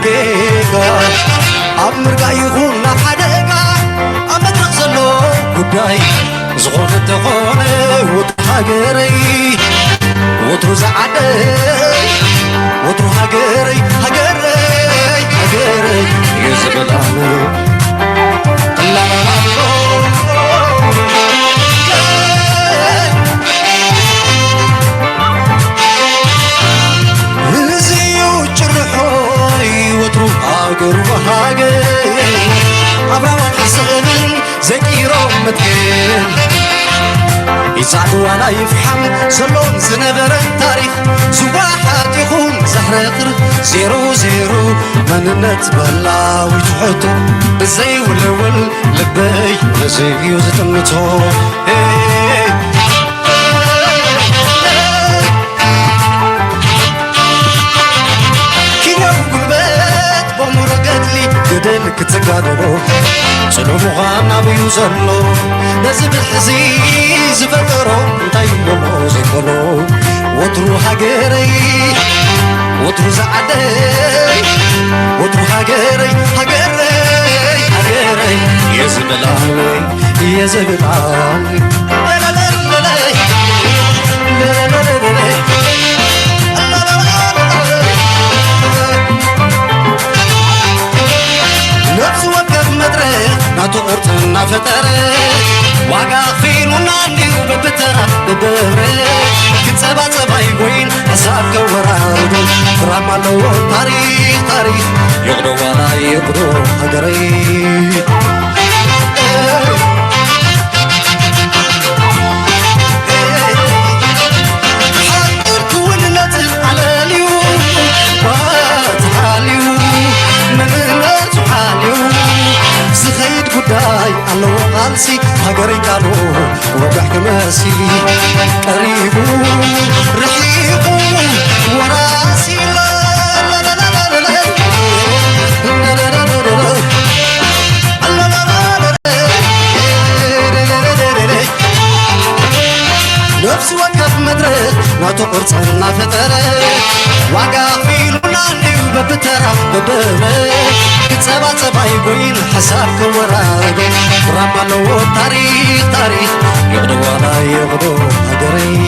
ጌጋ أمر يكون حدقة أما تغزلو قداي زغور تخوني وتحقري وتروز عدي وترو حقري حقري حقري يزبلاني لا لا هاجر وهاجر أبغى أحسن زكيرو متين يسعد ولا يفهم سلون زنبر التاريخ سواحات يخون زهر زيرو زيرو من نتبلا ويتحط بزي والأول لبي بزي يوزتمتو قدلك تقادرو سلو مغانا بيوزلو نزب الحزيز فقرو انتايمو زيكولو وطرو هاقيري وطرو زعدي وطرو هاقيري هاقيري هاقيري يزبلاني يزبلاني لا لا لا لا لا لا لا لا نفس وقف مدرك ناتو قرطنا فتره واقع فينونا نديو ببتره ببره كتسبا سباي وين حساب كورارو دراما لو تاريخ تاريخ يغدو ولا يغدو هقري حاضر كون نتل على اليوم واتحاليو مننا حاليو زخيد قداي الله غالسي هقري قالو وضح كماسي قريبو رحيبو وراسي لا لا لا لا لا لا نفس وقف مدرك ناتو قرصنا فتره واقع فيلونا نديو ببتره ببره كتسبا سباي قوين حساب كورادو دراما لو تاريخ تاريخ يغدو ولا يغدو هقري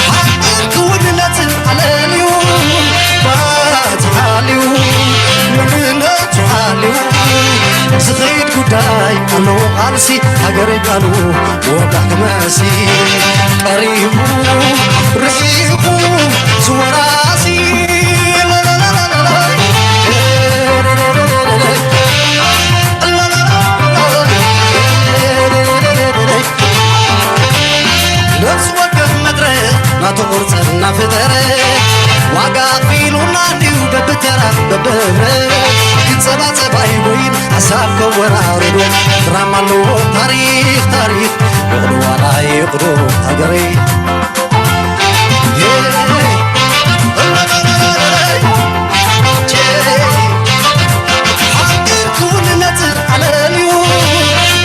حقك وننتل على اليوم باتحاليو مننا تحاليو زخيد قداي أنو غالسي هقري قالو وضح كماسي قريبو رحيبو زوراسي لا لا لا لا لا نفس وقف مدرك ناتو قرصنا فتره واقع فيلونا نديو ببتره ببره كتسبا سباي وين حساب كورارو دراما لو تاريخ تاريخ يغدو ولا يغدو هقري حاضر كون نتر على اليوم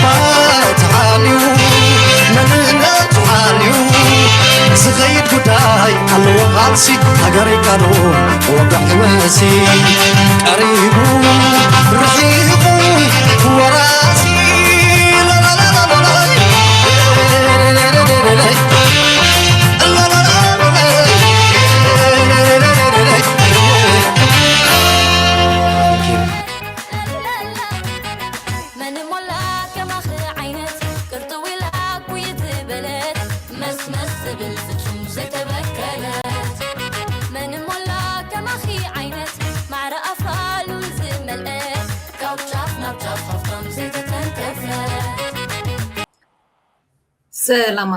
باتحاليو مننا تحاليو زغيد قداي الله غالسي هقري قالو وضح ماسي قريبو رحيبو وراسي لا لا لا لا لا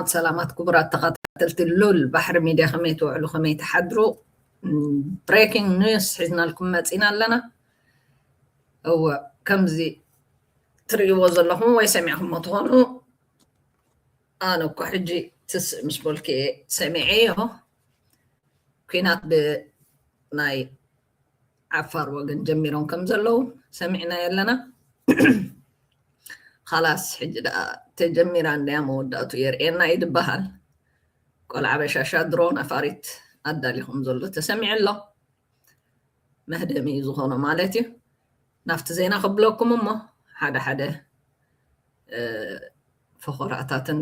سلامات كبرات تقاتلت اللول بحر ميديا خميت وعلو خميت حدرو بريكنج نيوز حزنا لكم ماتسينا لنا هو كمزي تريوز لهم ويسمعهم مطغنو أنا كحجي مش بولكي سمعيه كينات بناي عفار وقن جميرون كمزلو سمعنا يلنا خلاص حجدا تجميران ديامو وداتو يرئينا يدبهال ቆልዓ በሻሻ ድሮን ኣፋሪት ኣዳሊኹም ዘሎ ተሰሚዕ ኣሎ መህደሚ ዝኾነ ማለት እዩ ናፍቲ ዜና ክብለኩም እሞ ሓደ ሓደ ፈኾራታትን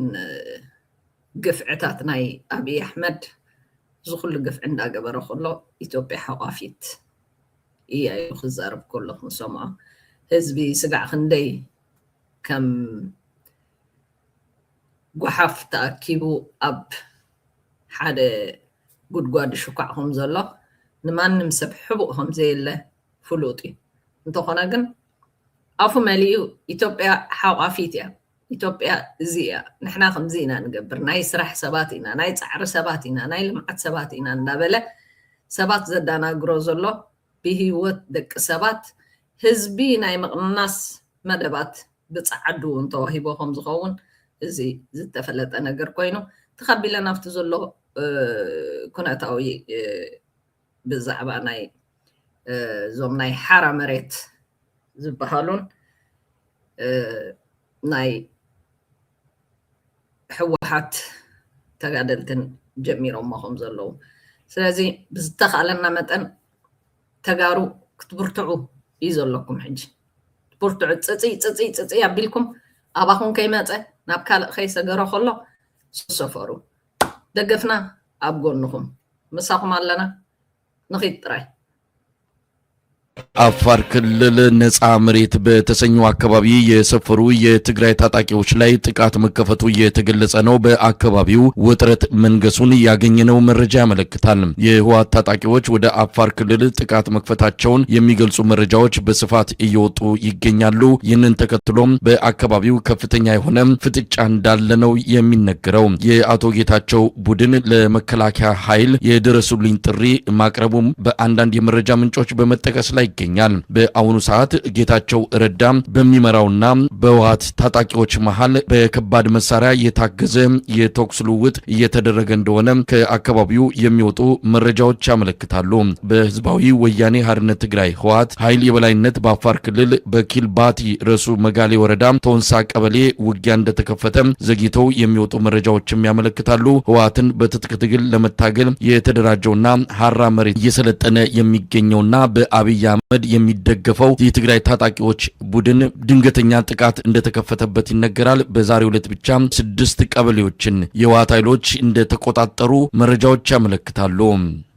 ግፍዕታት ናይ ኣብይ ኣሕመድ ዝኹሉ ግፍዕ እንዳገበረ ከሎ ኢትዮጵያ ሓቋፊት እያ ኢሉ ክዛረብ ከሎ ክንሰምዖ ህዝቢ ስጋዕ ክንደይ ከም ጓሓፍ ተኣኪቡ ኣብ ሓደ ጉድጓድ ሽኳዕ ከም ዘሎ ንማንም ሰብ ሕቡእ ከም ዘየለ ፍሉጥ እዩ እንተኾነ ግን ኣፉ መሊኡ ኢትዮጵያ ሓቋፊት እያ ኢትዮጵያ እዚኣ ንሕና ከምዚ ኢና ንገብር ናይ ስራሕ ሰባት ኢና ናይ ፃዕሪ ሰባት ኢና ናይ ልምዓት ሰባት ኢና እንዳበለ ሰባት ዘዳናግሮ ዘሎ ብሂወት ደቂ ሰባት ህዝቢ ናይ ምቕናስ መደባት ብፃዓዱ እንተዋሂቦ ከም ዝኸውን እዚ ዝተፈለጠ ነገር ኮይኑ ተኸቢለ ናፍቲ ዘሎ ኩነታዊ ብዛዕባ ናይ ዞም ናይ ሓራ መሬት ዝበሃሉን ናይ ሕወሓት ተጋደልትን ጀሚሮም ከም ዘለዉ ስለዚ ብዝተኻለና መጠን ተጋሩ ክትብርትዑ እዩ ዘለኩም ሕጂ ትብርትዑ ፅፂ ኣቢልኩም ኣባኹም ከይመፀ ናብ ካልእ ከይሰገሮ ከሎ ዝሰፈሩ ደገፍና ኣብ ጎንኹም ምሳኹም ኣለና ንኺድ ጥራይ አፋር ክልል ነፃ መሬት በተሰኘው አካባቢ የሰፈሩ የትግራይ ታጣቂዎች ላይ ጥቃት መከፈቱ እየተገለጸ ነው። በአካባቢው ውጥረት መንገሱን ያገኘነው መረጃ ያመለክታል። የህወሓት ታጣቂዎች ወደ አፋር ክልል ጥቃት መክፈታቸውን የሚገልጹ መረጃዎች በስፋት እየወጡ ይገኛሉ። ይህንን ተከትሎም በአካባቢው ከፍተኛ የሆነ ፍጥጫ እንዳለ ነው የሚነገረው። የአቶ ጌታቸው ቡድን ለመከላከያ ኃይል የድረሱልኝ ጥሪ ማቅረቡም በአንዳንድ የመረጃ ምንጮች በመጠቀስ ላይ ይገኛል። በአሁኑ ሰዓት ጌታቸው ረዳ በሚመራውና በህወሓት ታጣቂዎች መሃል በከባድ መሳሪያ የታገዘ የተኩስ ልውውጥ እየተደረገ እንደሆነ ከአካባቢው የሚወጡ መረጃዎች ያመለክታሉ። በህዝባዊ ወያኔ ሓርነት ትግራይ ህወሓት ኃይል የበላይነት በአፋር ክልል በኪልባቲ ረሱ መጋሌ ወረዳ ቶንሳ ቀበሌ ውጊያ እንደተከፈተ ዘግይተው የሚወጡ መረጃዎችም ያመለክታሉ። ህወሓትን በትጥቅ ትግል ለመታገል የተደራጀውና ሐራ መሬት እየሰለጠነ የሚገኘውና በአብይ አህመድ የሚደገፈው የትግራይ ታጣቂዎች ቡድን ድንገተኛ ጥቃት እንደተከፈተበት ይነገራል። በዛሬው ዕለት ብቻ 6 ቀበሌዎችን የህወሓት ኃይሎች እንደተቆጣጠሩ መረጃዎች ያመለክታሉ።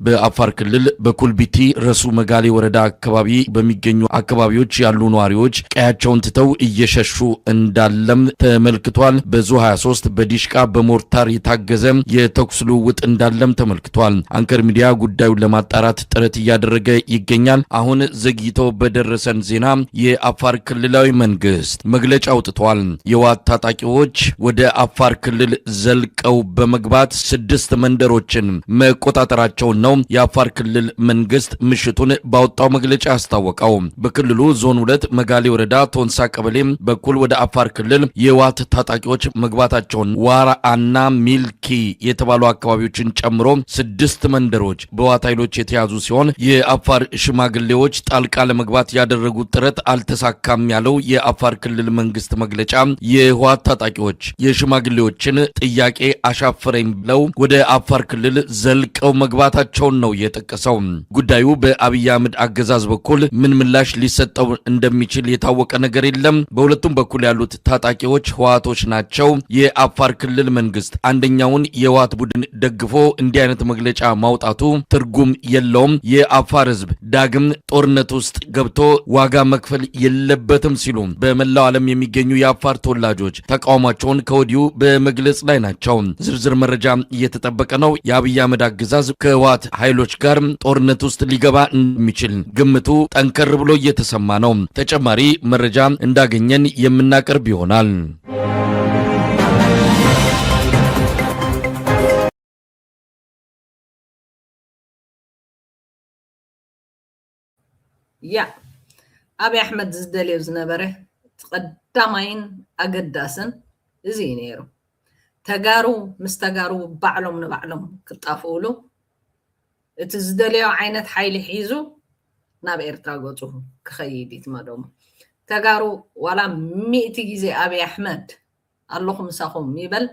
በአፋር ክልል በኩልቢቲ ረሱ መጋሌ ወረዳ አካባቢ በሚገኙ አካባቢዎች ያሉ ነዋሪዎች ቀያቸውን ትተው እየሸሹ እንዳለም ተመልክቷል። በዙ 23 በዲሽቃ በሞርታር የታገዘ የተኩስ ልውውጥ እንዳለም ተመልክቷል። አንከር ሚዲያ ጉዳዩን ለማጣራት ጥረት እያደረገ ይገኛል። አሁን ዘግይቶ በደረሰን ዜና የአፋር ክልላዊ መንግስት መግለጫ አውጥቷል። የህወሓት ታጣቂዎች ወደ አፋር ክልል ዘልቀው በመግባት 6 መንደሮችን መቆጣጠራቸውን ነው የአፋር ክልል መንግስት ምሽቱን ባወጣው መግለጫ አስታወቀው። በክልሉ ዞን 2 መጋሌ ወረዳ ቶንሳ ቀበሌ በኩል ወደ አፋር ክልል የህወሓት ታጣቂዎች መግባታቸውን ዋራአና ሚልኪ የተባሉ አካባቢዎችን ጨምሮ 6 መንደሮች በህወሓት ኃይሎች የተያዙ ሲሆን የአፋር ሽማግሌዎች ጣልቃ ለመግባት ያደረጉት ጥረት አልተሳካም ያለው የአፋር ክልል መንግስት መግለጫ የህወሓት ታጣቂዎች የሽማግሌዎችን ጥያቄ አሻፈረኝ ብለው ወደ አፋር ክልል ዘልቀው መግባታቸውን ነው የጠቀሰው። ጉዳዩ በአብይ አህመድ አገዛዝ በኩል ምን ምላሽ ሊሰጠው እንደሚችል የታወቀ ነገር የለም። በሁለቱም በኩል ያሉት ታጣቂዎች ህወሓቶች ናቸው። የአፋር ክልል መንግስት አንደኛውን የህወሓት ቡድን ደግፎ እንዲህ አይነት መግለጫ ማውጣቱ ትርጉም የለውም። የአፋር ህዝብ ዳግም ጦርነት ውስጥ ገብቶ ዋጋ መክፈል የለበትም ሲሉ በመላው ዓለም የሚገኙ የአፋር ተወላጆች ተቃውሟቸውን ከወዲሁ በመግለጽ ላይ ናቸው። ዝርዝር መረጃ እየተጠበቀ ነው። የአብይ አህመድ አገዛዝ ከህወሓት ኃይሎች ጋር ጦርነት ውስጥ ሊገባ እንደሚችል ግምቱ ጠንከር ብሎ እየተሰማ ነው። ተጨማሪ መረጃ እንዳገኘን የምናቀርብ ይሆናል። ያ አብይ አሕመድ ዝደልዮ ዝነበረ ቀዳማይን አገዳስን እዚ ነይሩ። ተጋሩ ምስ ተጋሩ ባዕሎም ንባዕሎም ክጣፍኡሉ እቲ ዝደልዮ ዓይነት ሓይሊ ሒዙ ናብ ኤርትራ ገፁ ክኸይድ ይትመደሙ። ተጋሩ ዋላ 100 ግዜ አብይ አሕመድ ኣለኹም ምሳኹም ይበል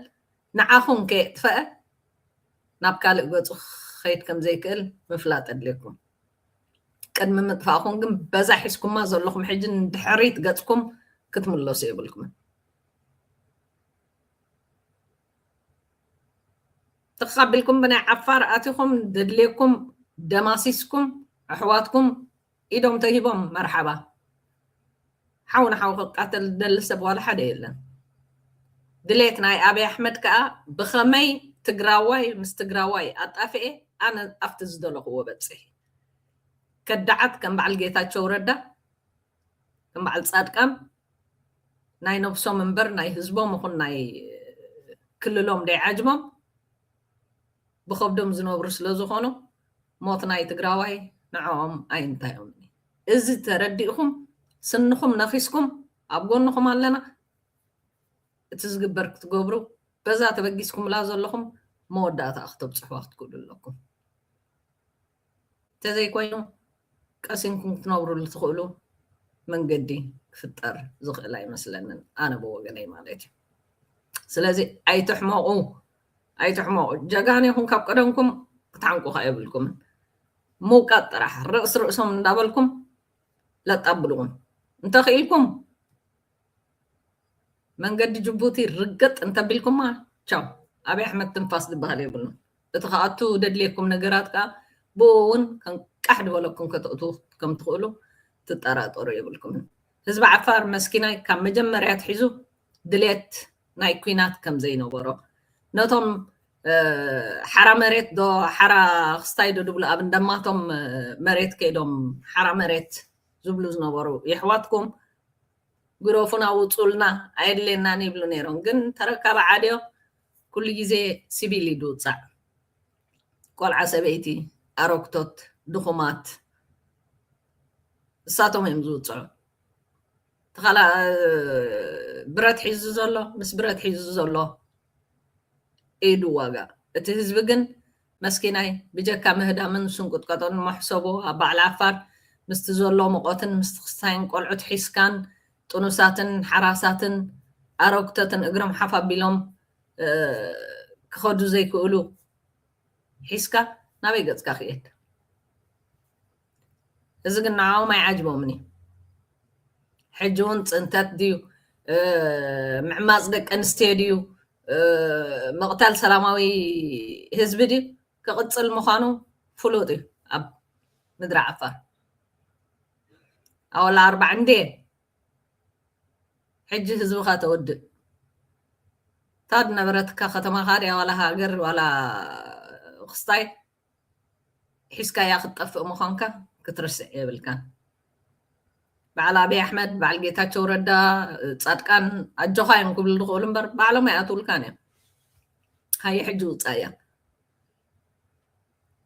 ንዓኹም ከየጥፈአ ናብ ካልእ ገጹ خيد كم زي كل مفلات أدلكم قد ما متفاقون كم بزاحسكم ما زلكم حجن دحريت قصكم كتملو سيبلكم تقابلكم بنا عفار آتيكم دليكم دماسيسكم أحواتكم إيدهم تهيبهم مرحبا حاونا قاتل دل سب ولا حدا إلا دليتنا أبي أحمد كأ بخمي تقراواي مستقراواي أطافئ أنا أفتز دلق هو بتصحي كدعت كم بعل جيتات شورده كم بعل صاد كم ناي نفسه منبر ناي حزبهم مخن ناي كلهم دي عجمهم بخبدهم زنوبر سلازخونو موت ناي تقراواي نعم أين تايوني إذا ترديكم سنكم نخيسكم أبغونكم علنا تزجبرك تقبروا بزا تبقيسكم لازم لكم مودات أخطب صحوات كل لكم تزي كوينو قاسينكم تنوروا اللي تقولوا من قدي فطر زق لاي مثلا أنا بوجني مالتي سلازي أي تحمقوا جاقاني هم كابقدنكم تعنقوا خايبلكم مو كطرح رأسهم دابلكم لا تقبلون انت خيلكم من قد جبوتي رقت انت بلكم ما تشاو أبي أحمد تنفاس دبالي يقولون اتخاطو دليكم نقرات كا بون كان أحد ولكم كتقطو كم تقولوا تتأراتورو يقولكم حزب عفار مسكينة كم مجمريات حيزو دليت ناي كوينات كم زينو برو نوتهم حرا مريت دو حرا خستايدو دبلو أبن دماتهم مريت كيدوم حرا مريت زبلو زنبرو يحواتكم قروفنا وطولنا عيدلنا نيبلو نيرون قن تركب عاديو كل جزي سيبيلي دوتسع كل عسبيتي أروكتوت دخومات ساتهم يمزوتسع تخلا برات حيزو زولو مس برات حيزو زولو إيدو واقع اتهزبقن مسكيناي بجاكا مهدا من سنقط قطن محسوبو أبع العفار مستزولو مقوتن مستخصين قلعوت حيسكان طنوساتن حراساتن أروكتوتن إقرام حفا بيلوم كخودو زي كقولو حيسكا نابي قدسكا خيات إذا قلنا عاو ما يعجبوا مني حجون تنتات ديو معماز دك أنستيديو مقتال سلاماوي هزب ديو كقدسل مخانو فلوتي أب مدرع عفار أولا 4 عندي حج هزبخا تود تاد نبرتك ختما خاريا ولا هاجر ولا خستاي حسكا ياخد طفق مخانكا كترسع يبلكان بعلا أبي أحمد بعل جيتاتشو ردا تصادقان أجوخاين قبل دخول مبر بعلا ما يأتول كان هاي حجو تصايا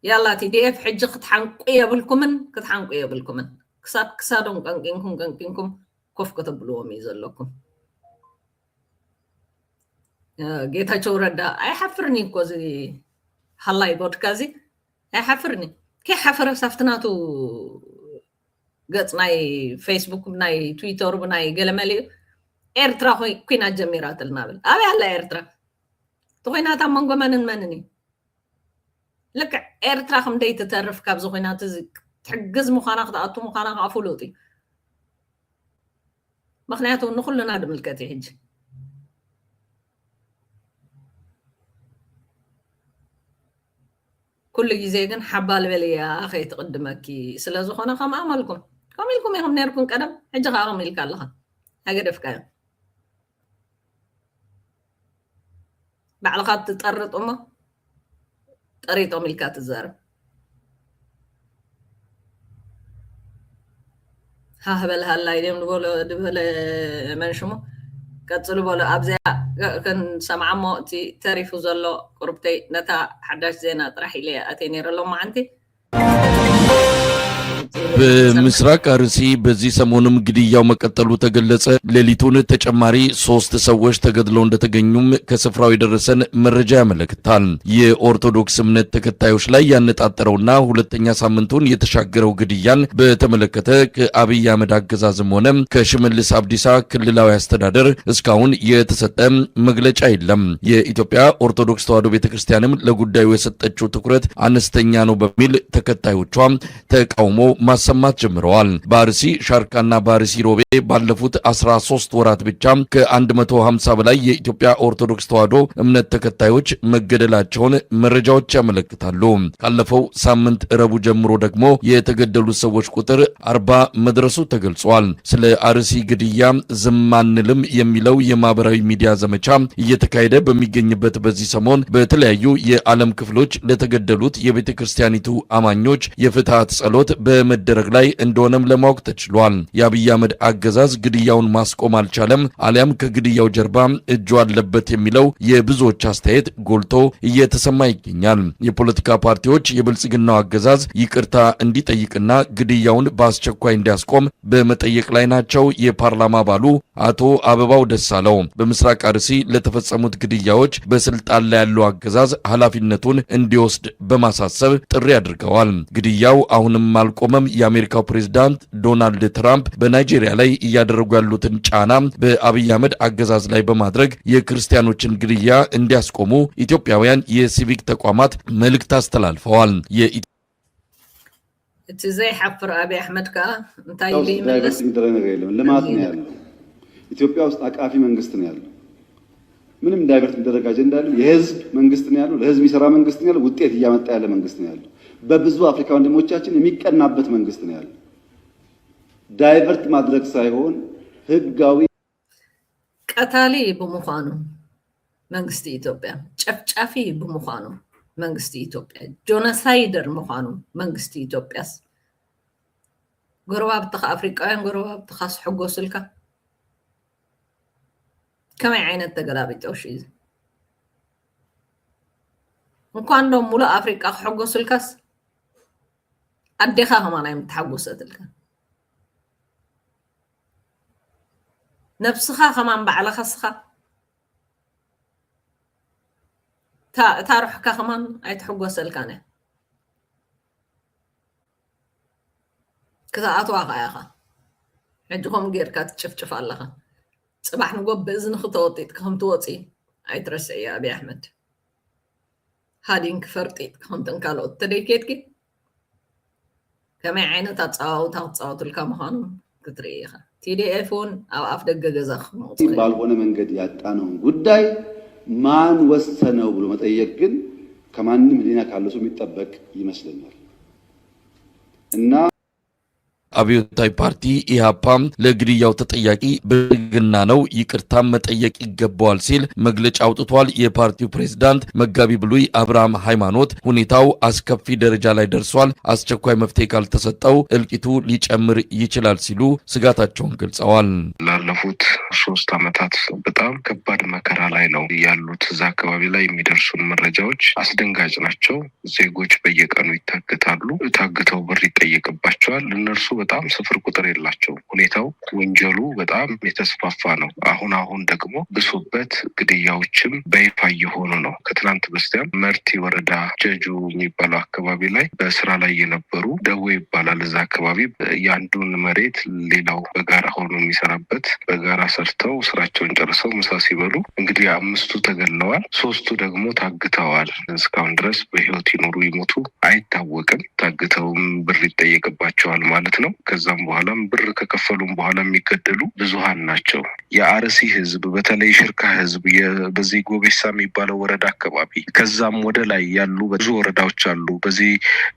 يلا TDF حج كتحنقية بالكمن كسادون كنكينكم كوف كتبلوهم يزلكم ጌታቸው ረዳ አይሐፍርኒ እኮ እዚ ሃላይ ፖድካዚ አይሐፍርኒ ከይ ሓፈረ ሳፍትናቱ ገጽ ናይ ፌስቡክ ናይ ትዊተር ናይ ገለመሊ ኤርትራ ኮይና ጀሚራትልና ብል ኣበይ ኣላ ኤርትራ ተኮይናታ መንጎ መንኒ ልክ ኤርትራ ከምደይ ትተርፍ ካብ ዝኾይናት እዚ ትሕግዝ ምዃና ክትኣቱ ምዃና ኣፍሉጥ ምክንያቱ ንኩልና ድምልከት ይሕጂ كل جزء كان حبال بليا أخي تقدمكي سلازو خنا خم أعمالكم كملكم يا هم نيركم كلام حجة خارم ملك الله هقدر فكان بعلاقات تتقرط أمه طريقة ملكات الزارب ها هبل هلا يديم دبل منشمو كتصلوا بولو أبزع كان سمع موتي تعرفوا زلوا قربتي نتا حداش زينا طرح لي أتيني رلو ما عندي በምስራቅ አርሲ በዚህ ሰሞንም ግድያው መቀጠሉ ተገለጸ። ሌሊቱን ተጨማሪ 3 ሰዎች ተገድለው እንደተገኙም ከስፍራው የደረሰን መረጃ ያመለክታል። የኦርቶዶክስ እምነት ተከታዮች ላይ ያነጣጠረውና ሁለተኛ ሳምንቱን የተሻገረው ግድያን በተመለከተ ከአብይ አህመድ አገዛዝም ሆነ ከሽመልስ አብዲሳ ክልላዊ አስተዳደር እስካሁን የተሰጠ መግለጫ የለም። የኢትዮጵያ ኦርቶዶክስ ተዋሕዶ ቤተክርስቲያንም ለጉዳዩ የሰጠችው ትኩረት አነስተኛ ነው በሚል ተከታዮቿ ተቃውሞ ማሰማት ጀምረዋል። በአርሲ ሻርካና በአርሲ ሮቤ ባለፉት 13 ወራት ብቻ ከ150 በላይ የኢትዮጵያ ኦርቶዶክስ ተዋሕዶ እምነት ተከታዮች መገደላቸውን መረጃዎች ያመለክታሉ። ካለፈው ሳምንት ረቡዕ ጀምሮ ደግሞ የተገደሉት ሰዎች ቁጥር 40 መድረሱ ተገልጿል። ስለ አርሲ ግድያ ዝም አንልም የሚለው የማህበራዊ ሚዲያ ዘመቻ እየተካሄደ በሚገኝበት በዚህ ሰሞን በተለያዩ የዓለም ክፍሎች ለተገደሉት የቤተ ክርስቲያኒቱ አማኞች የፍትሐት ጸሎት በመደረግ ላይ እንደሆነም ለማወቅ ተችሏል። የአብይ አህመድ አገዛዝ ግድያውን ማስቆም አልቻለም፣ አሊያም ከግድያው ጀርባ እጁ አለበት የሚለው የብዙዎች አስተያየት ጎልቶ እየተሰማ ይገኛል። የፖለቲካ ፓርቲዎች የብልጽግናው አገዛዝ ይቅርታ እንዲጠይቅና ግድያውን በአስቸኳይ እንዲያስቆም በመጠየቅ ላይ ናቸው። የፓርላማ አባሉ አቶ አበባው ደሳለው በምስራቅ አርሲ ለተፈጸሙት ግድያዎች በስልጣን ላይ ያለው አገዛዝ ኃላፊነቱን እንዲወስድ በማሳሰብ ጥሪ አድርገዋል። ግድያው አሁንም አልቆመም። የአሜሪካው ፕሬዝዳንት ዶናልድ ትራምፕ በናይጄሪያ ላይ እያደረጉ ያሉትን ጫና በአብይ አህመድ አገዛዝ ላይ በማድረግ የክርስቲያኖችን ግድያ እንዲያስቆሙ ኢትዮጵያውያን የሲቪክ ተቋማት መልእክት አስተላልፈዋል። እቲ ዘይሓፍር አብይ አህመድ ከዓ እንታይ ኢሉ ይመለስ ልማት ነው ያለው። ኢትዮጵያ ውስጥ አቃፊ መንግስት ነው ያለው። ምንም ዳይቨርት የሚደረግ አጀንዳ ያለው የህዝብ መንግስት ነው ያለው። ለህዝብ የሚሰራ መንግስት ነው ያለው። ውጤት እያመጣ ያለ መንግስት ነው ያለው። በብዙ አፍሪካ ወንድሞቻችን የሚቀናበት መንግስት ነው ያለው። ዳይቨርት ማድረግ ሳይሆን ህጋዊ ቀታሊ በመሆኑ መንግስት ኢትዮጵያ ጨፍጫፊ በመሆኑ መንግስት ኢትዮጵያ ጆኖሳይደር መሆኑ መንግስት ኢትዮጵያስ ጎረባብትኻ አፍሪካውያን ጎረባብትኻ ስሕጎስልካ ከመይ ዓይነት ተገላቢጦሽ እዩ እንኳን ዶ ሙሉእ አፍሪካ ክሕጎስልካስ አዴኻ ከማናይ ምትሓጎሰትልካ ነፍስኻ ከማን ባዕልኻስኻ ታሩሕካ ከማን ኣይትሕጎሰልካን ክተኣትዋ ኸያኻ ሕጂ ከምኡ ጌርካ ትጭፍጭፍ ኣለኻ ፅባሕ ንጎ ብእዝኒ ክተወጢጥካ ከም ትወፅኢ ኣይትረስዕ እያ ኣብይ ኣሕመድ ሃዲንክ ፈርጢጥ ከምተን ካልኦት ተደይኬድኪ ከመይ ዓይነት ኣፀዋውታ ክፃወቱልካ ምዃኑ ክትርኢ ኢኻ ቲዲኤፍ እውን ኣብ ኣፍ ደገ ገዛ ክመውፅእ ባልሆነ መንገድ ያጣነውን ጉዳይ ማን ወሰነው ብሎ መጠየቅ ግን ከማንም ህሊና ካለው ሰው የሚጠበቅ ይመስለኛል እና አብዮታዊ ፓርቲ ኢህአፓ ለግድያው ተጠያቂ ብልጽግና ነው፣ ይቅርታ መጠየቅ ይገባዋል ሲል መግለጫ አውጥቷል። የፓርቲው ፕሬዝዳንት መጋቢ ብሉይ አብርሃም ሃይማኖት ሁኔታው አስከፊ ደረጃ ላይ ደርሷል፣ አስቸኳይ መፍትሄ ካልተሰጠው እልቂቱ ሊጨምር ይችላል ሲሉ ስጋታቸውን ገልጸዋል። ላለፉት 3 ዓመታት በጣም ከባድ መከራ ላይ ነው ያሉት። እዛ አካባቢ ላይ የሚደርሱን መረጃዎች አስደንጋጭ ናቸው። ዜጎች በየቀኑ ይታገታሉ፣ ታግተው ብር ይጠየቅባቸዋል። እነርሱ በጣም ስፍር ቁጥር የላቸው። ሁኔታው ወንጀሉ በጣም የተስፋፋ ነው። አሁን ደግሞ ብሶበት ግድያዎችም በይፋ እየሆኑ ነው። ከትናንት በስቲያም መርቲ ወረዳ ጀጁ የሚባለው አካባቢ ላይ በስራ ላይ የነበሩ ደዌ ይባላል። እዛ አካባቢ ያንዱን መሬት ሌላው በጋራ ሆኖ የሚሰራበት በጋራ ሰርተው ስራቸውን ጨርሰው ምሳ ሲበሉ እንግዲህ 5ቱ ተገለዋል፣ 3ቱ ደግሞ ታግተዋል። እስካሁን ድረስ በህይወት ይኖሩ ይሞቱ አይታወቅም። ታግተውም ብር ይጠየቅባቸዋል ማለት ነው። ከዛም በኋላም ብር ከከፈሉም በኋላ የሚገደሉ ብዙሃን ናቸው። የአርሲ ህዝብ በተለይ ሽርካ ህዝብ በዚህ ጎቤሳ የሚባለው ወረዳ አካባቢ ከዛም ወደ ላይ ያሉ ብዙ ወረዳዎች አሉ። በዚህ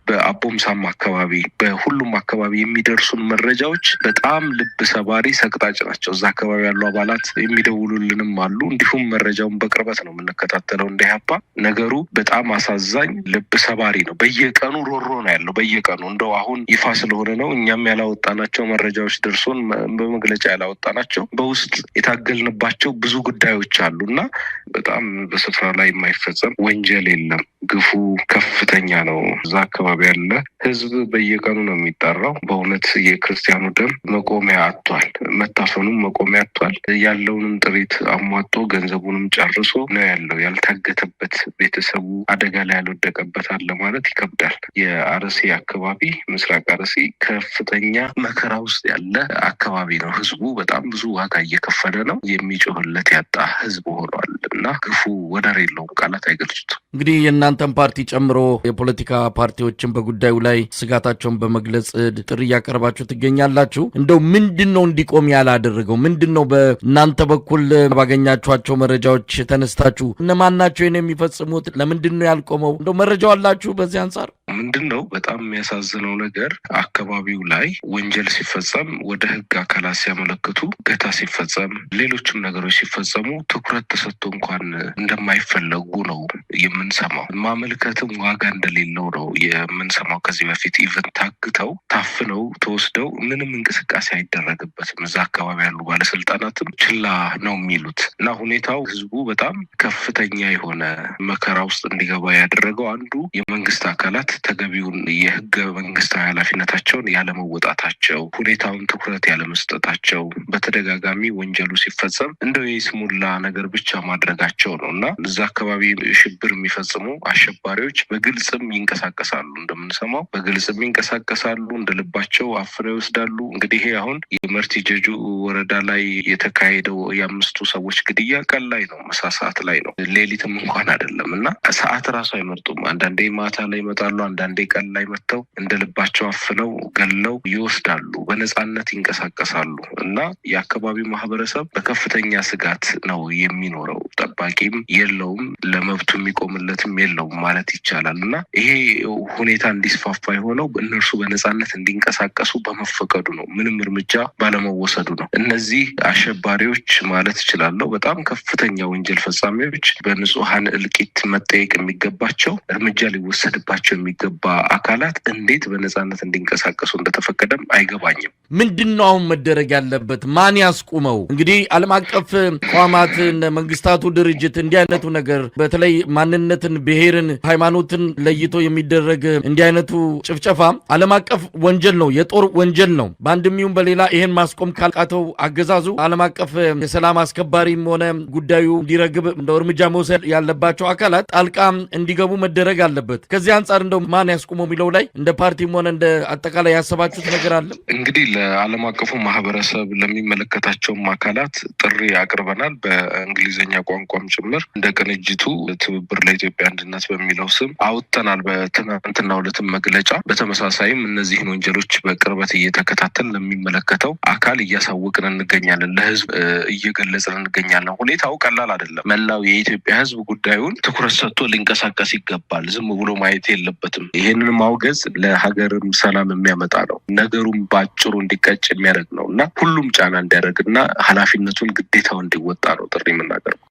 በአቦምሳም አካባቢ በሁሉም አካባቢ የሚደርሱን መረጃዎች በጣም ልብ ሰባሪ ሰቅጣጭ ናቸው። እዛ አካባቢ ያሉ አባላት የሚደውሉልንም አሉ። እንዲሁም መረጃውን በቅርበት ነው የምንከታተለው እንደ ኢህአፓ። ነገሩ በጣም አሳዛኝ ልብ ሰባሪ ነው። በየቀኑ ሮሮ ነው ያለው። በየቀኑ እንደው አሁን ይፋ ስለሆነ ነው እኛም ያላወጣናቸው መረጃዎች ደርሶን በመግለጫ ያላወጣናቸው በውስጥ የታገልንባቸው ብዙ ጉዳዮች አሉና በጣም በስፍራ ላይ የማይፈጸም ወንጀል የለም። ግፉ ከፍተኛ ነው። እዛ አካባቢ ያለ ህዝብ በየቀኑ ነው የሚጠራው። በእውነት የክርስቲያኑ ደም መቆሚያ አጥቷል። መታፈኑም መቆሚያ አጥቷል። ያለውንም ጥሪት አሟጦ ገንዘቡንም ጨርሶ ነው ያለው። ያልታገተበት ቤተሰቡ አደጋ ላይ ያልወደቀበት አለ ማለት ይከብዳል። የአርሲ አካባቢ ምስራቅ አርሲ ከፍተኛ መከራ ውስጥ ያለ አካባቢ ነው። ህዝቡ በጣም ብዙ ዋጋ እየከፈለ ነው። የሚጮህለት ያጣ ህዝብ ሆኗል እና ግፉ ወደር የለውም። ቃላት አይገልጹትም። እንግዲህ የእናንተን ፓርቲ ጨምሮ የፖለቲካ ፓርቲዎችን በጉዳዩ ላይ ስጋታቸውን በመግለጽ ጥሪ እያቀረባችሁ ትገኛላችሁ። እንደው ምንድነው እንዲቆም ያላደረገው? ምንድነው በእናንተ በኩል ባገኛችኋቸው መረጃዎች ተነስታችሁ እነማን ናቸው የሚፈጽሙት? ለምንድነው ያልቆመው? እንደው መረጃው አላችሁ በዚህ አንጻር? ምንድነው በጣም የሚያሳዝነው ነገር አካባቢው ላይ ወንጀል ሲፈጸም ወደ ህግ አካላት ሲያመለክቱ፣ ገታ ሲፈጸም፣ ሌሎችም ነገሮች ሲፈጸሙ ትኩረት ተሰጥቶ እንኳን እንደማይፈለጉ ነው የምንሰማው። ማመልከትም ዋጋ እንደሌለው ነው የምንሰማው። ከዚህ በፊት ኢቨን ታግተው ታፍነው ተወስደው ምንም እንቅስቃሴ አይደረግበትም። እዛ አካባቢ ያሉ ባለስልጣናትም ችላ ነው የሚሉት እና ሁኔታው ህዝቡ በጣም ከፍተኛ የሆነ መከራ ውስጥ እንዲገባ ያደረገው አንዱ የመንግስት አካላት ተገቢውን የህገ መንግስታዊ ኃላፊነታቸውን ያለመወጣታቸው፣ ሁኔታውን ትኩረት ያለመስጠታቸው፣ በተደጋጋሚ ወንጀሉ ሲፈጸም እንደው የስሙላ ነገር ብቻ ማድረጋቸው ነው እና እዛ አካባቢ ሽብር የሚፈጽሙ አሸባሪዎች በግልጽም ይንቀሳቀሳሉ። እንደምንሰማው በግልጽም ይንቀሳቀሳሉ። እንደልባቸው አፍነው ይወስዳሉ። እንግዲህ ይሄ አሁን የመርቲ ጀጁ ወረዳ ላይ የተካሄደው የአምስቱ ሰዎች ግድያ ቀን ላይ ነው፣ ምሳ ሰዓት ላይ ነው፣ ሌሊትም እንኳን አይደለም እና ሰዓት ራሱ አይመርጡም። አንዳንዴ ማታ ላይ ይመጣሉ፣ አንዳንዴ ቀን ላይ መጥተው እንደልባቸው አፍነው ገለው ይወስዳሉ። በነጻነት ይንቀሳቀሳሉ እና የአካባቢው ማህበረሰብ በከፍተኛ ስጋት ነው የሚኖረው። ጠባቂም የለውም፣ ለመብቱ የሚቆምለትም የለውም ማለት ይቻላል እና ይሄ ሁኔታ እንዲስፋፋ የሆነው እነርሱ በነጻነት እንዲንቀሳቀሱ በመፈቀዱ ነው፣ ምንም እርምጃ ባለመወሰዱ ነው። እነዚህ አሸባሪዎች ማለት እችላለሁ በጣም ከፍተኛ ወንጀል ፈጻሚዎች፣ በንጹሐን እልቂት መጠየቅ የሚገባቸው፣ እርምጃ ሊወሰድባቸው የሚገባ አካላት እንዴት በነጻነት እንዲንቀሳቀሱ እንደተፈቀደም አይገባኝም። ምንድነው አሁን መደረግ ያለበት? ማን ያስቁመው? እንግዲህ ዓለም አቀፍ ተቋማት፣ መንግስታቱ ድርጅት እንዲህ አይነቱ ነገር በተለይ ማንነትን፣ ብሔርን፣ ሃይማኖትን ለይቶ የሚደረግ እንዲህ አይነቱ ጭፍጨፋ ዓለም አቀፍ ወንጀል ነው፣ የጦር ወንጀል ነው። በአንድም ይሁን በሌላ ይሄን ማስቆም ካልቃተው አገዛዙ ዓለም አቀፍ የሰላም አስከባሪም ሆነ ጉዳዩ እንዲረግብ እንደው እርምጃ መውሰድ ያለባቸው አካላት ጣልቃ እንዲገቡ መደረግ አለበት። ከዚህ አንጻር እንደው ማን ያስቆመው የሚለው ላይ እንደ ፓርቲም ሆነ እንደ አጠቃላይ ያሰባችሁት ነገር አለ? እንግዲህ ለዓለም አቀፉ ማህበረሰብ ለሚመለከታቸውም አካላት ጥሪ አቅርበናል። በእንግሊዝኛ ቋንቋም ጭምር እንደ ቅንጅቱ ትብብር ለኢትዮጵያ አንድነት በሚለው ስም አውጥተናል በትናንትናው ዕለትም መግለጫ። በተመሳሳይም እነዚህን ወንጀሎች በቅርበት እየተከታተል ለሚመለከተው አካል እያሳወቅን እንገኛለን፣ ለህዝብ እየገለጽን እንገኛለን። ሁኔታው ቀላል አይደለም። መላው የኢትዮጵያ ህዝብ ጉዳዩን ትኩረት ሰጥቶ ሊንቀሳቀስ ይገባል። ዝም ብሎ ማየት የለበትም። ይሄንን ማውገዝ ለሀገርም ሰላም የሚያመጣ ነው። ነገሩም በአጭሩ እንዲቀጭ የሚያደርግ ነው እና ሁሉም ጫና እንዲያደርግና ኃላፊነቱን ግዴታው እንዲወጣ ነው ጥሪ የምናቀርበው።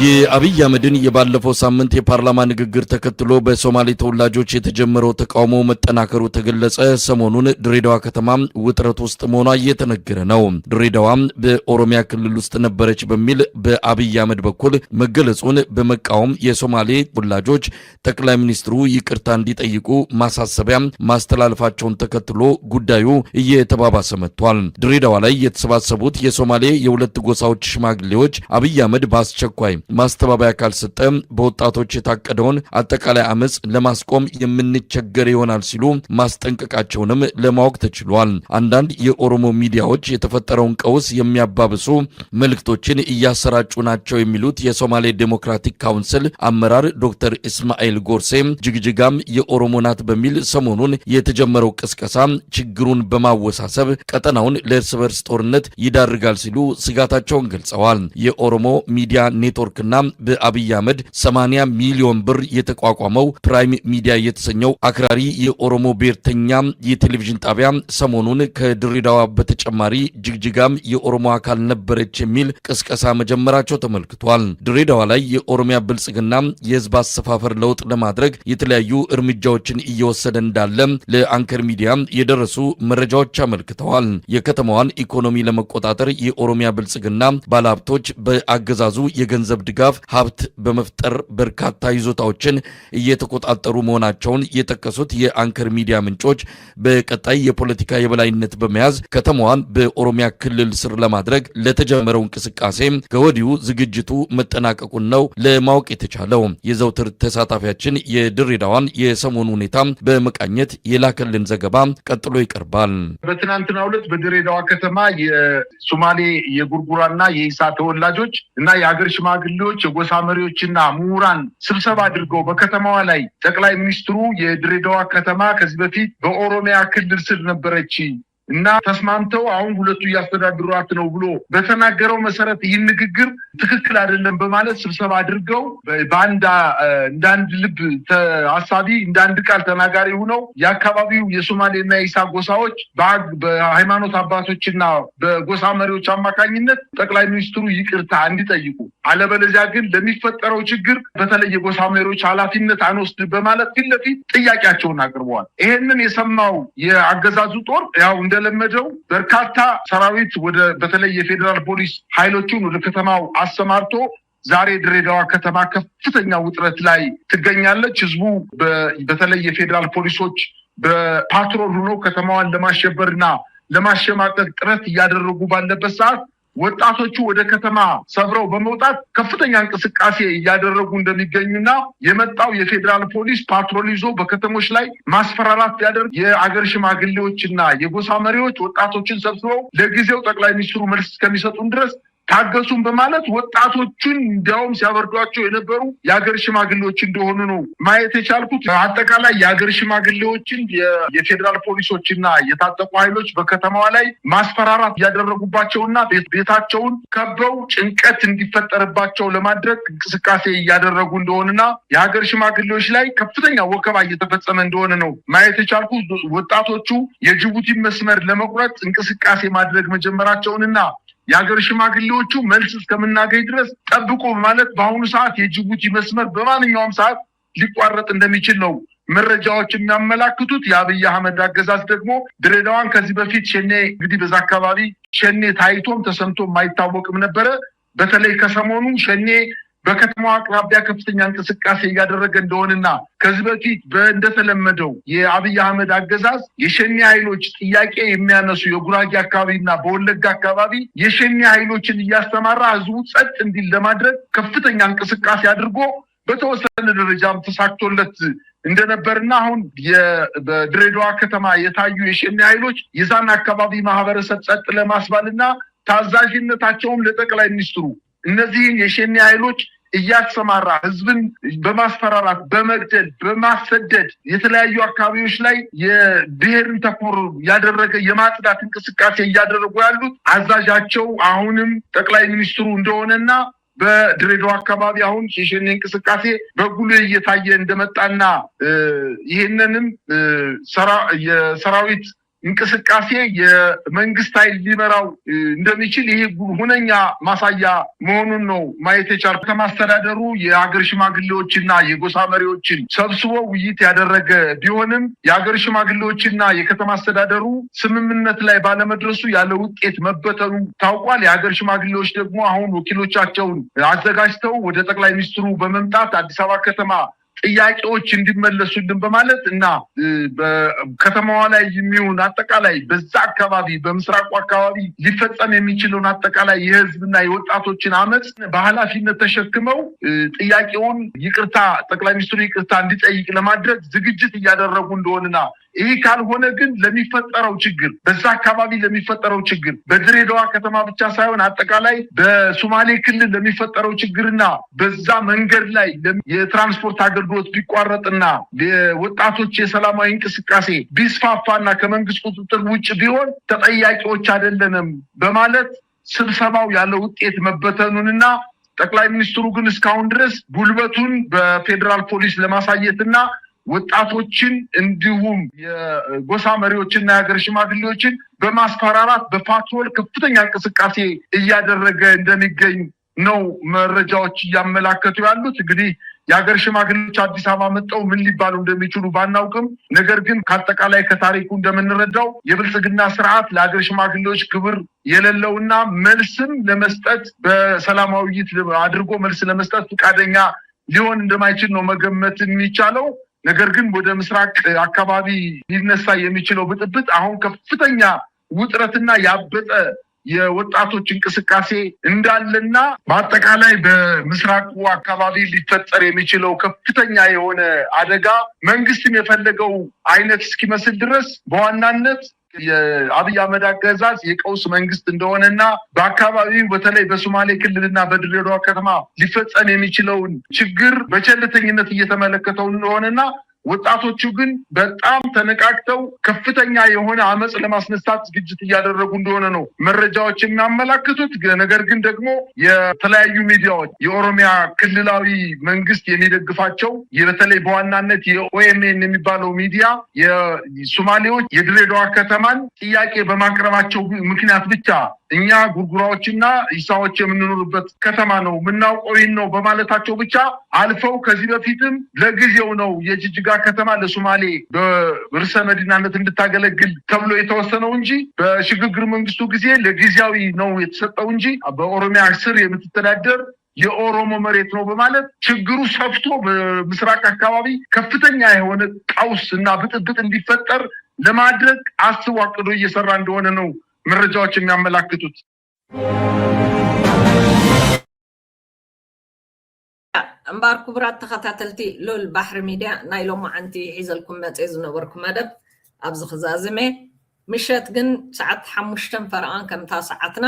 የአብይ አህመድን የባለፈው ሳምንት የፓርላማ ንግግር ተከትሎ በሶማሌ ተወላጆች የተጀመረው ተቃውሞ መጠናከሩ ተገለጸ። ሰሞኑን ድሬዳዋ ከተማ ውጥረት ውስጥ መሆኗ እየተነገረ ነው። ድሬዳዋ በኦሮሚያ ክልል ውስጥ ነበረች በሚል በአብይ አህመድ በኩል መገለጹን በመቃወም የሶማሌ ተወላጆች ጠቅላይ ሚኒስትሩ ይቅርታ እንዲጠይቁ ማሳሰቢያ ማስተላለፋቸውን ተከትሎ ጉዳዩ እየተባባሰ መጥቷል። ድሬዳዋ ላይ የተሰባሰቡት የሶማሌ የሁለት ጎሳዎች ሽማግሌዎች አብይ አህመድ በአስቸኳይ ማስተባበያ ካልሰጠ በወጣቶች የታቀደውን አጠቃላይ አመጽ ለማስቆም የምንቸገር ይሆናል ሲሉ ማስጠንቀቃቸውንም ለማወቅ ተችሏል። አንዳንድ የኦሮሞ ሚዲያዎች የተፈጠረውን ቀውስ የሚያባብሱ መልእክቶችን እያሰራጩ ናቸው የሚሉት የሶማሌ ዴሞክራቲክ ካውንስል አመራር ዶክተር ኢስማኤል ጎርሴ ጅግጅጋም የኦሮሞ ናት በሚል ሰሞኑን የተጀመረው ቅስቀሳ ችግሩን በማወሳሰብ ቀጠናውን ለእርስ በርስ ጦርነት ይዳርጋል ሲሉ ስጋታቸውን ገልጸዋል። የኦሮሞ ሚዲያ ኔትወርክ ኔትወርክና በአብይ አህመድ 80 ሚሊዮን ብር የተቋቋመው ፕራይም ሚዲያ የተሰኘው አክራሪ የኦሮሞ ብሔርተኛ የቴሌቪዥን ጣቢያ ሰሞኑን ከድሬዳዋ በተጨማሪ ጅግጅጋም የኦሮሞ አካል ነበረች የሚል ቅስቀሳ መጀመራቸው ተመልክቷል። ድሬዳዋ ላይ የኦሮሚያ ብልጽግና የህዝብ አሰፋፈር ለውጥ ለማድረግ የተለያዩ እርምጃዎችን እየወሰደ እንዳለ ለአንከር ሚዲያ የደረሱ መረጃዎች አመልክተዋል። የከተማዋን ኢኮኖሚ ለመቆጣጠር የኦሮሚያ ብልጽግና ባለሀብቶች በአገዛዙ የገንዘብ ድጋፍ ሀብት በመፍጠር በርካታ ይዞታዎችን እየተቆጣጠሩ መሆናቸውን የጠቀሱት የአንከር ሚዲያ ምንጮች በቀጣይ የፖለቲካ የበላይነት በመያዝ ከተማዋን በኦሮሚያ ክልል ስር ለማድረግ ለተጀመረው እንቅስቃሴ ከወዲሁ ዝግጅቱ መጠናቀቁን ነው ለማወቅ የተቻለው። የዘውትር ተሳታፊያችን የድሬዳዋን የሰሞኑ ሁኔታ በመቃኘት የላከልን ዘገባ ቀጥሎ ይቀርባል። በትናንትናው ዕለት በድሬዳዋ ከተማ የሶማሌ የጉርጉራና የኢሳ ተወላጆች እና የሀገር ሽማግሌዎች የጎሳ መሪዎችና ምሁራን ስብሰባ አድርገው በከተማዋ ላይ ጠቅላይ ሚኒስትሩ የድሬዳዋ ከተማ ከዚህ በፊት በኦሮሚያ ክልል ስር ነበረች እና ተስማምተው አሁን ሁለቱ እያስተዳድሯት ነው ብሎ በተናገረው መሰረት ይህን ንግግር ትክክል አይደለም በማለት ስብሰባ አድርገው እንዳንድ ልብ ሐሳቢ እንዳንድ ቃል ተናጋሪ ሆነው የአካባቢው የሶማሌና የኢሳ ጎሳዎች በሃይማኖት አባቶችና በጎሳ መሪዎች አማካኝነት ጠቅላይ ሚኒስትሩ ይቅርታ እንዲጠይቁ አለበለዚያ ግን ለሚፈጠረው ችግር በተለይ የጎሳ መሪዎች ኃላፊነት አንወስድ በማለት ፊት ለፊት ጥያቄያቸውን አቅርበዋል። ይሄንን የሰማው የአገዛዙ ጦር ያው እንደለመደው በርካታ ሰራዊት በተለይ የፌዴራል ፖሊስ ኃይሎችን ወደ ከተማው አሰማርቶ ዛሬ ድሬዳዋ ከተማ ከፍተኛ ውጥረት ላይ ትገኛለች። ህዝቡ በተለይ የፌዴራል ፖሊሶች በፓትሮል ሆኖ ከተማዋን ለማሸበርና ለማሸማቀቅ ጥረት እያደረጉ ባለበት ሰዓት ወጣቶቹ ወደ ከተማ ሰብረው በመውጣት ከፍተኛ እንቅስቃሴ እያደረጉ እንደሚገኙና የመጣው የፌዴራል ፖሊስ ፓትሮል ይዞ በከተሞች ላይ ማስፈራራት ያደርግ የአገር ሽማግሌዎችና የጎሳ መሪዎች ወጣቶችን ሰብስበው ለጊዜው ጠቅላይ ሚኒስትሩ መልስ እስከሚሰጡን ድረስ ታገሱን በማለት ወጣቶቹን እንዲያውም ሲያበርዷቸው የነበሩ የሀገር ሽማግሌዎች እንደሆኑ ነው ማየት የቻልኩት። አጠቃላይ የሀገር ሽማግሌዎችን የፌዴራል ፖሊሶችና የታጠቁ ኃይሎች በከተማዋ ላይ ማስፈራራት እያደረጉባቸውና ቤታቸውን ከበው ጭንቀት እንዲፈጠርባቸው ለማድረግ እንቅስቃሴ እያደረጉ እንደሆነና የሀገር ሽማግሌዎች ላይ ከፍተኛ ወከባ እየተፈጸመ እንደሆነ ነው ማየት የቻልኩት። ወጣቶቹ የጅቡቲ መስመር ለመቁረጥ እንቅስቃሴ ማድረግ መጀመራቸውንና የሀገር ሽማግሌዎቹ መልስ እስከምናገኝ ድረስ ጠብቁ ማለት በአሁኑ ሰዓት የጅቡቲ መስመር በማንኛውም ሰዓት ሊቋረጥ እንደሚችል ነው መረጃዎች የሚያመላክቱት። የአብይ አህመድ አገዛዝ ደግሞ ድሬዳዋን ከዚህ በፊት ሸኔ እንግዲህ በዛ አካባቢ ሸኔ ታይቶም ተሰምቶም አይታወቅም ነበረ። በተለይ ከሰሞኑ ሸኔ በከተማዋ አቅራቢያ ከፍተኛ እንቅስቃሴ እያደረገ እንደሆነና ከዚህ በፊት እንደተለመደው የአብይ አህመድ አገዛዝ የሸኔ ኃይሎች ጥያቄ የሚያነሱ የጉራጌ አካባቢና በወለጋ አካባቢ የሸኔ ኃይሎችን እያስተማራ ህዝቡ ጸጥ እንዲል ለማድረግ ከፍተኛ እንቅስቃሴ አድርጎ በተወሰነ ደረጃም ተሳክቶለት እንደነበርና አሁን በድሬዳዋ ከተማ የታዩ የሸኔ ኃይሎች የዛን አካባቢ ማህበረሰብ ጸጥ ለማስባልና ታዛዥነታቸውም ለጠቅላይ ሚኒስትሩ እነዚህን የሸኔ ኃይሎች እያሰማራ ህዝብን በማስፈራራት በመግደል በማሰደድ የተለያዩ አካባቢዎች ላይ የብሔርን ተኮር ያደረገ የማጽዳት እንቅስቃሴ እያደረጉ ያሉት አዛዣቸው አሁንም ጠቅላይ ሚኒስትሩ እንደሆነና በድሬዳዋ አካባቢ አሁን የሸኔ እንቅስቃሴ በጉልህ እየታየ እንደመጣና ይሄንንም የሰራዊት እንቅስቃሴ የመንግስት ኃይል ሊመራው እንደሚችል ይሄ ሁነኛ ማሳያ መሆኑን ነው ማየት የቻልኩት። ከማስተዳደሩ የሀገር ሽማግሌዎችና የጎሳ መሪዎችን ሰብስቦ ውይይት ያደረገ ቢሆንም የሀገር ሽማግሌዎችና የከተማ አስተዳደሩ ስምምነት ላይ ባለመድረሱ ያለ ውጤት መበተኑ ታውቋል። የሀገር ሽማግሌዎች ደግሞ አሁን ወኪሎቻቸውን አዘጋጅተው ወደ ጠቅላይ ሚኒስትሩ በመምጣት አዲስ አበባ ከተማ ጥያቄዎች እንዲመለሱልን በማለት እና በከተማዋ ላይ የሚሆን አጠቃላይ በዛ አካባቢ በምስራቁ አካባቢ ሊፈጸም የሚችለውን አጠቃላይ የህዝብና የወጣቶችን አመጽ በኃላፊነት ተሸክመው ጥያቄውን ይቅርታ ጠቅላይ ሚኒስትሩ ይቅርታ እንዲጠይቅ ለማድረግ ዝግጅት እያደረጉ እንደሆነና ይህ ካልሆነ ግን ለሚፈጠረው ችግር በዛ አካባቢ ለሚፈጠረው ችግር በድሬዳዋ ከተማ ብቻ ሳይሆን አጠቃላይ በሶማሌ ክልል ለሚፈጠረው ችግርና በዛ መንገድ ላይ የትራንስፖርት አገልግሎት ቢቋረጥና የወጣቶች የሰላማዊ እንቅስቃሴ ቢስፋፋና ከመንግስት ቁጥጥር ውጭ ቢሆን ተጠያቂዎች አይደለንም በማለት ስብሰባው ያለ ውጤት መበተኑንና ጠቅላይ ሚኒስትሩ ግን እስካሁን ድረስ ጉልበቱን በፌዴራል ፖሊስ ለማሳየትና ወጣቶችን እንዲሁም የጎሳ መሪዎችና የሀገር ሽማግሌዎችን በማስፈራራት በፓትሮል ከፍተኛ እንቅስቃሴ እያደረገ እንደሚገኝ ነው መረጃዎች እያመላከቱ ያሉት። እንግዲህ የሀገር ሽማግሌዎች አዲስ አበባ መጣው ምን ሊባሉ እንደሚችሉ ባናውቅም፣ ነገር ግን ከአጠቃላይ ከታሪኩ እንደምንረዳው የብልጽግና ስርዓት ለሀገር ሽማግሌዎች ክብር የሌለውና መልስም ለመስጠት በሰላማዊ ውይይት አድርጎ መልስ ለመስጠት ፈቃደኛ ሊሆን እንደማይችል ነው መገመት የሚቻለው። ነገር ግን ወደ ምስራቅ አካባቢ ሊነሳ የሚችለው ብጥብጥ አሁን ከፍተኛ ውጥረትና ያበጠ የወጣቶች እንቅስቃሴ እንዳለና በአጠቃላይ በምስራቁ አካባቢ ሊፈጠር የሚችለው ከፍተኛ የሆነ አደጋ መንግስትም የፈለገው አይነት እስኪመስል ድረስ በዋናነት የአብይ አህመድ አገዛዝ የቀውስ መንግስት እንደሆነና በአካባቢው በተለይ በሶማሌ ክልልና በድሬዳዋ ከተማ ሊፈጸም የሚችለውን ችግር በቸልተኝነት እየተመለከተው እንደሆነና ወጣቶቹ ግን በጣም ተነቃቅተው ከፍተኛ የሆነ አመጽ ለማስነሳት ዝግጅት እያደረጉ እንደሆነ ነው መረጃዎች የሚያመላክቱት። ነገር ግን ደግሞ የተለያዩ ሚዲያዎች የኦሮሚያ ክልላዊ መንግስት የሚደግፋቸው በተለይ በዋናነት የኦኤምኤን የሚባለው ሚዲያ የሶማሌዎች የድሬዳዋ ከተማን ጥያቄ በማቅረባቸው ምክንያት ብቻ እኛ ጉርጉራዎችና ኢሳዎች የምንኖርበት ከተማ ነው የምናውቀው ነው በማለታቸው ብቻ አልፈው ከዚህ በፊትም ለጊዜው ነው የጅጅጋ ከተማ ለሶማሌ በርዕሰ መዲናነት እንድታገለግል ተብሎ የተወሰነው እንጂ በሽግግር መንግስቱ ጊዜ ለጊዜያዊ ነው የተሰጠው እንጂ በኦሮሚያ ስር የምትተዳደር የኦሮሞ መሬት ነው በማለት ችግሩ ሰፍቶ በምስራቅ አካባቢ ከፍተኛ የሆነ ቀውስ እና ብጥብጥ እንዲፈጠር ለማድረግ አስቦ አቅዶ እየሰራ እንደሆነ ነው መረጃዎች የሚያመላክቱት። እምባር ክቡራት ተኸታተልቲ ሉል ባሕሪ ሚድያ ናይ ሎማዓንቲ ሒዘልኩም መፅአ ዝነበርኩ መደብ ኣብዚ ክዛዝመ ምሸት ግን ሰዓት 5 ፈርቓን ከምታ ሰዓትና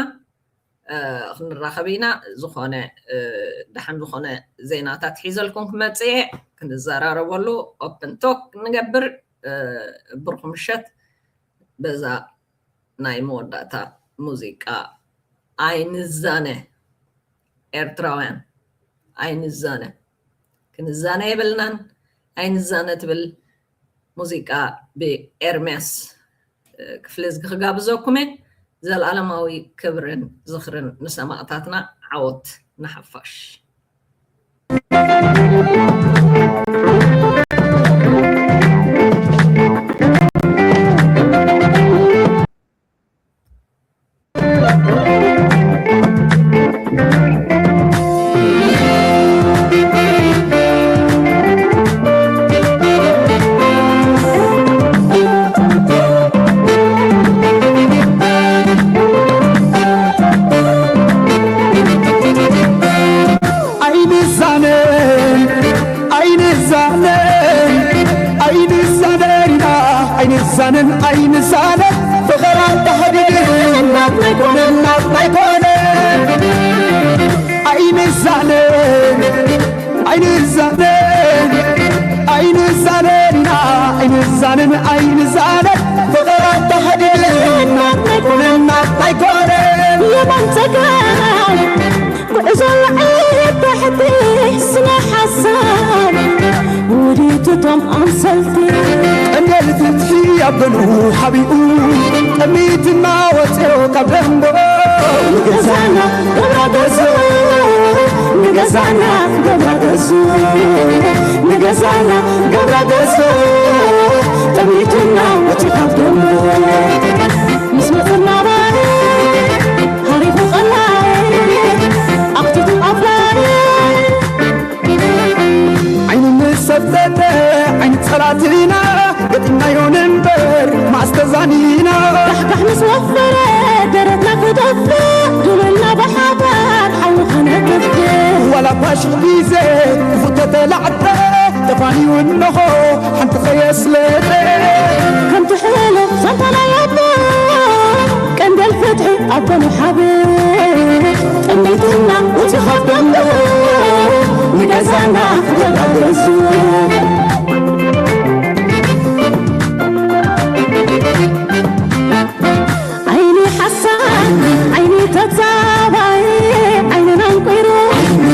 ክንራኸብ ኢና ዝኾነ ድሓን ዝኾነ ዜናታት ሒዘልኩም ክመፅአ ክንዘራረበሉ ኦፕን ቶክ ንገብር ብርኩ ምሸት በዛ ናይ መወዳእታ ሙዚቃ ኣይንዛነ ኤርትራውያን ኣይንዛነ ክንዛነ የብልናን ኣይንዛነ ትብል ሙዚቃ ብኤርምያስ ክፍለ ክጋብዘኩም ዘለዓለማዊ ክብርን ዝኽርን ንሰማዕታትና ዓወት ንሓፋሽ بنو حبيبو أميت ما وتو قبلهم نجزانا قبردسو نجزانا قبردسو نجزانا قبردسو أميتنا وتو قبلهم مسمتنا باري هريف غلاي أختي أفلاي عين السبتة عين صلاتنا قدنا يوننبر ما استزانينا كحكح مسوفرة درتنا كتفة دولنا بحبار حوخنا كفة ولا باش بيزة فتت العدة تفاني والنخو حنت خيس لدي كنت حلو صنت لا يبنى كان بالفتح أبنو حبيب أميتنا وتخدمنا نجزانا وغدرسو عيني حسان عيني تتابعي عيننا نقيرو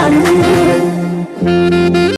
Tumale,